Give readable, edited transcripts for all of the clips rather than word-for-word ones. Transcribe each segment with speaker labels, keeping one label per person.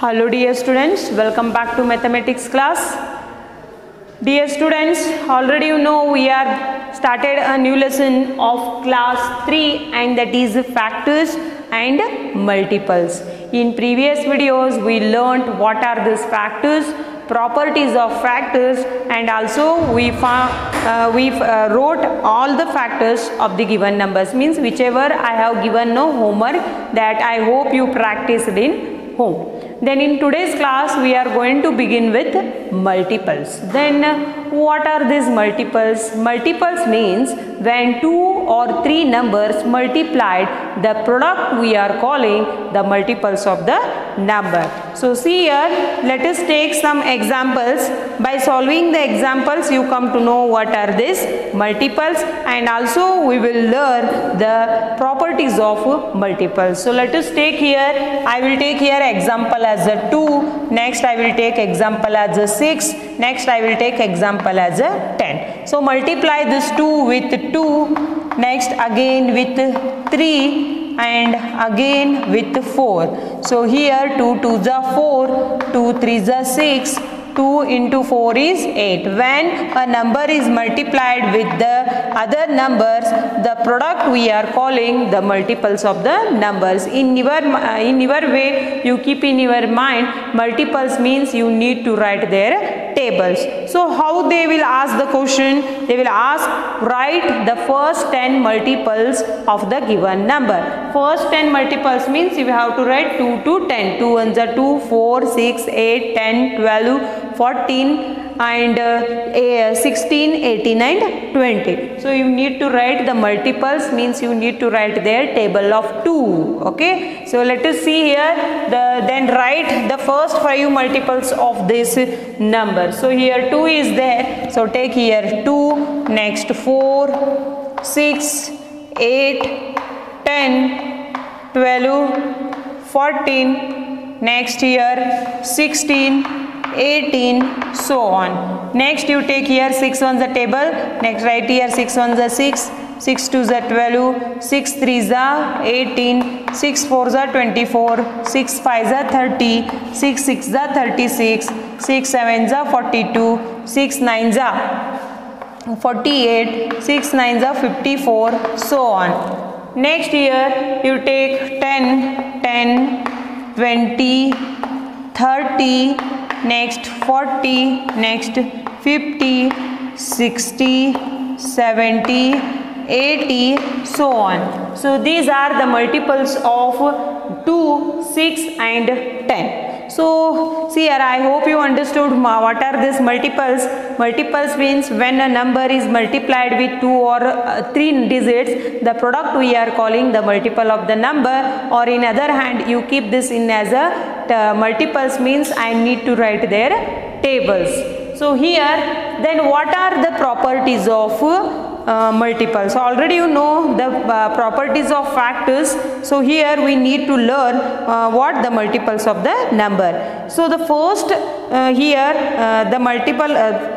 Speaker 1: Hello dear students, welcome back to mathematics class. Dear students, already you know we are started a new lesson of class 3 and that is factors and multiples. In previous videos we learnt what are these factors, properties of factors, and also we wrote all the factors of the given numbers, means whichever I have given no homework that I hope you practiced in home. Then in today's class we are going to begin with multiples. Then what are these multiples? Multiples means when two or three numbers multiplied, the product we are calling the multiples of the number. So see here, let us take some examples. By solving the examples you come to know what are these multiples, and also we will learn the properties of multiples. So let us take here, I will take here example as a 2, next I will take example as a 6, next I will take example as a 10. So multiply this 2 with 2, next again with 3 and again with 4. So here 2 2s are 4, 2 3s are 6, 2 into 4 is 8. When a number is multiplied with the other numbers, the product we are calling the multiples of the numbers. In your way, you keep in your mind, multiples means you need to write their tables. So how they will ask the question? They will ask, write the first 10 multiples of the given number. First 10 multiples means you have to write 2 to 10. 2 ones are 2, 4, 6, 8, 10, 12, 14 and 16, 18 and 20. So you need to write the multiples, means you need to write their table of 2. Okay. So let us see here, then write the first 5 multiples of this number. So here 2 is there. So take here 2, next 4, 6, 8, 10, 12, 14, next here 16, 18, so on. Next you take here 6 on the table, next write here 6 ones are 6, 6 2s are 12, 6 3s are 18, 6 4s are 24, 6 5s are 30, 6 6s are 36, 6 7s are 42, 6 9s are 48, 6 9s are 54, so on. Next here you take 10, 10, 20, 30, next 40, next 50, 60, 70, 80, so on. So these are the multiples of 2, 6 and 10. So see here, I hope you understood what are these multiples. Multiples means when a number is multiplied with 2 or 3 digits, the product we are calling the multiple of the number, or in other hand you keep this in as a multiples means I need to write their tables. So here, then what are the properties of multiples? Already you know the properties of factors. So here we need to learn what the multiples of the number. So the first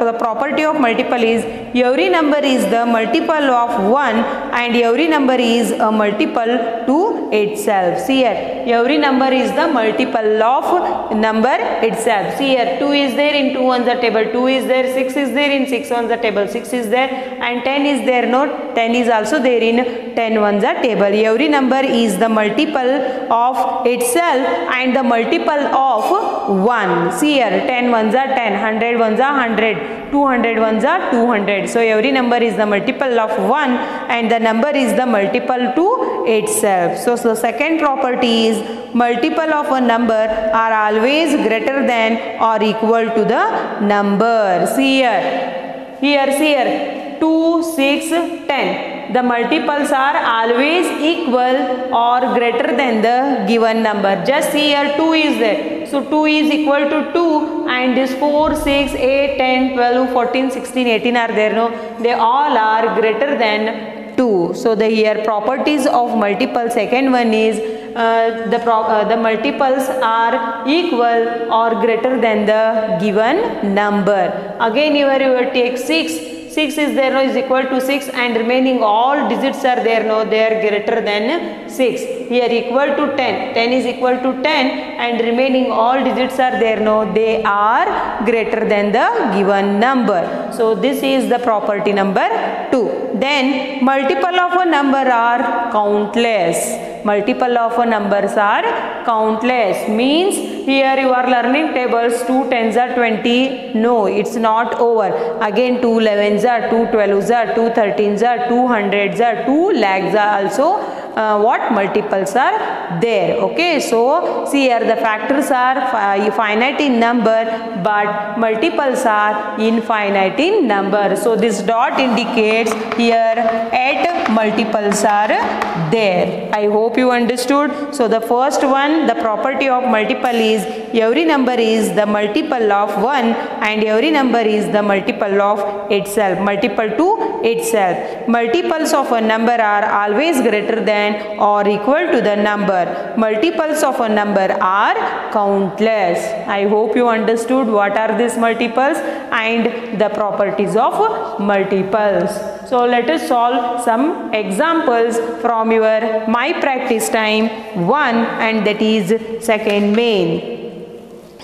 Speaker 1: the property of multiple is every number is the multiple of 1 and every number is a multiple to itself. See here, every number is the multiple of number itself. See here, 2 is there in 2 on the table, 2 is there, 6 is there in 6 on the table, 6 is there, and 10 is there, no, 10 is also there in 10 on the table. Every number is the multiple of itself and the multiple of 1. See here, 10 ones are 10, 100 ones are 100, 200 ones are 200. So every number is the multiple of 1 and the number is the multiple to itself. So the second property is multiple of a number are always greater than or equal to the number. See here, see here, 2, 6, 10. The multiples are always equal or greater than the given number. Just see here, 2 is there. So 2 is equal to 2 and this 4, 6, 8, 10, 12, 14, 16, 18 are there. No, they all are greater than 2. So the here properties of multiple, second one is the multiples are equal or greater than the given number. Again here you will take 6. 6 is there, no, is equal to 6, and remaining all digits are there, no, they are greater than 6. Here equal to 10, 10 is equal to 10, and remaining all digits are there, no, they are greater than the given number. So this is the property number 2. Then multiple of a number are countless. Multiple of numbers are countless, means here you are learning tables. 2 tens are 20, no, it's not over. Again 2 11s are, 2 12s are, 2 13s are, 2 hundreds are, 2 lakhs are also what multiples are there. Okay, so see here the factors are finite in number, but multiples are infinite in number. So this dot indicates here 8 multiples are there. I hope you understood. So the first one, the property of multiple is every number is the multiple of 1, and every number is the multiple of itself, multiple to itself. Multiples of a number are always greater than or equal to the number. Multiples of a number are countless. I hope you understood what are these multiples and the properties of multiples. So let us solve some examples from your My Practice Time 1, and that is second main.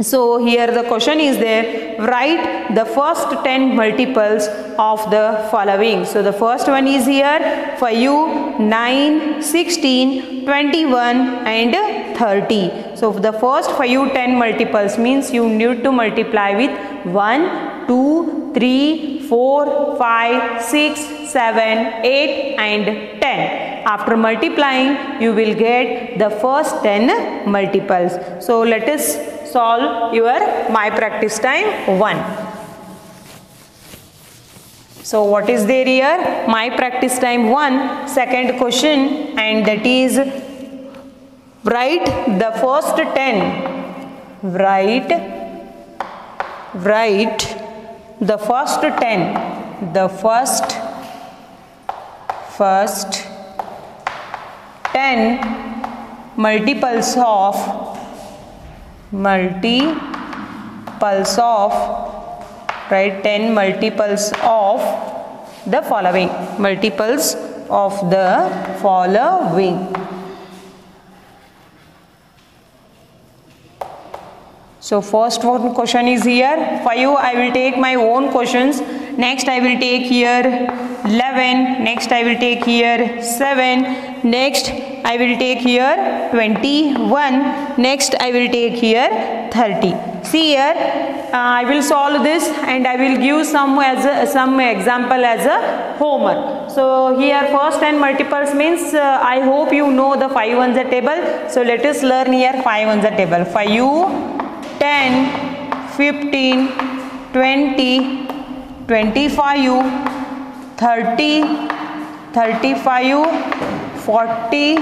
Speaker 1: So here the question is there, write the first 10 multiples of the following. So the first one is here 5, 9, 16, 21 and 30. So the first 5 10 multiples means you need to multiply with 1, 2, 3, 4, 5, 6, 7, 8 and 10. After multiplying you will get the first 10 multiples. So let us solve your My Practice Time 1. So what is there here? My Practice Time 1, second question, and that is write the first 10. Write the first 10. The first 10 multiples of right, 10 multiples of the following. Multiples of the following. So first one question is here 5. I will take my own questions. Next I will take here 11. Next I will take here 7. Next I will take here 21. Next I will take here 30. See here I will solve this and I will give some example as a homework. So here first 10 multiples means I hope you know the 5 on the table. So let us learn here 5 on the table. 5, 10, 15, 20, 25, 30, 35, 40,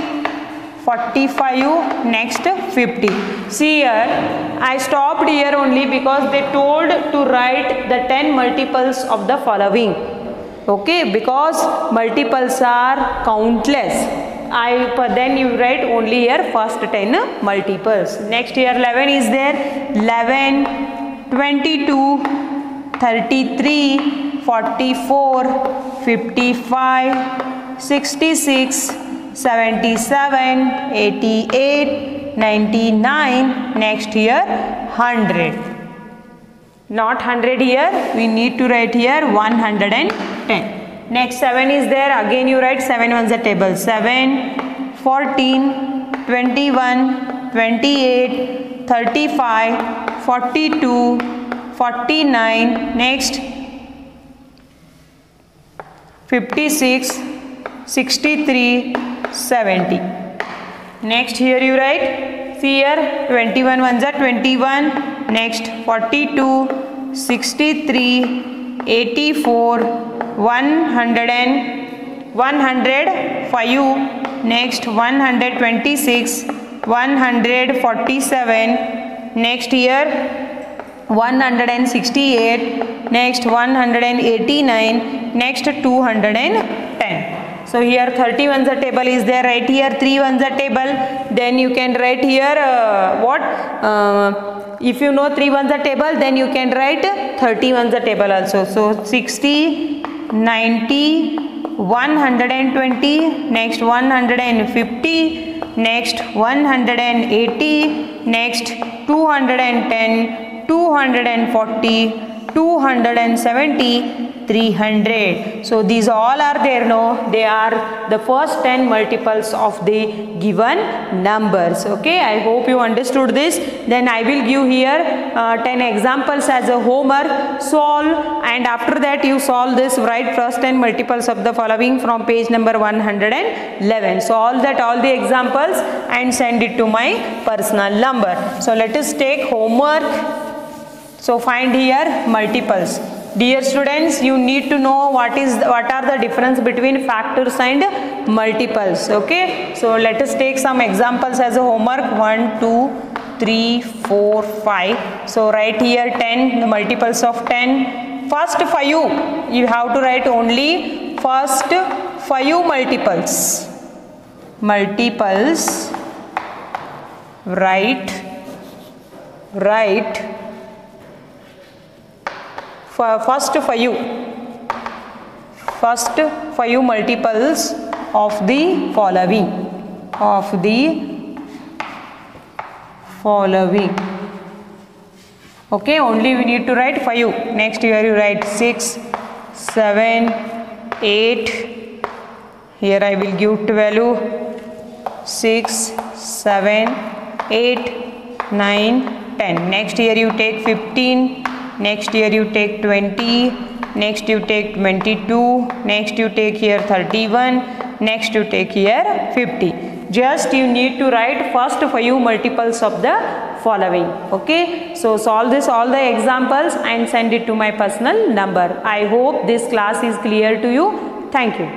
Speaker 1: 45, next 50. See here I stopped here only because they told to write the 10 multiples of the following. Okay, because multiples are countless. Then you write only here first 10 multiples. Next here 11 is there. 11, 22, 33, 44, 55, 66, 77, 88, 99. Next here 100. Not 100 here, we need to write here 110. Next 7 is there, again you write 7 on the table. 7, 14, 21, 28, 35, 42, 49, next 56, 63, 70. Next here you write, see here 21 ones are 21, next 42, 63, 84, 105, next 126, 147, next here 168, next 189, next 210. So here 30 ones a table is there, right here 3 ones a table, then you can write here if you know 3 ones a table, then you can write 30 ones a table also. So 60, 90, 120, next 150, next 180, next 210, 240, 270, 300. So these all are there, no? They are the first 10 multiples of the given numbers. Okay, I hope you understood this. Then I will give here 10 examples as a homework. Solve, and after that you solve this. Write first 10 multiples of the following from page number 111. Solve that all the examples and send it to my personal number. So let us take homework. So find here multiples. Dear students, you need to know what are the difference between factors and multiples. Okay, so let us take some examples as a homework. 1, 2, 3, 4, 5. So write here 10, the multiples of 10. First 5, you have to write only first 5 multiples. Multiples, write first 5 multiples of the following. Okay, only we need to write 5. Next here you write 6, 7, 8. Here I will give 12, 6, 7, 8, 9, 10. Next here you take 15. Next here you take 20, next you take 22, next you take here 31, next you take here 50. Just you need to write first 5 multiples of the following. Okay, so solve this all the examples and send it to my personal number. I hope this class is clear to you. Thank you.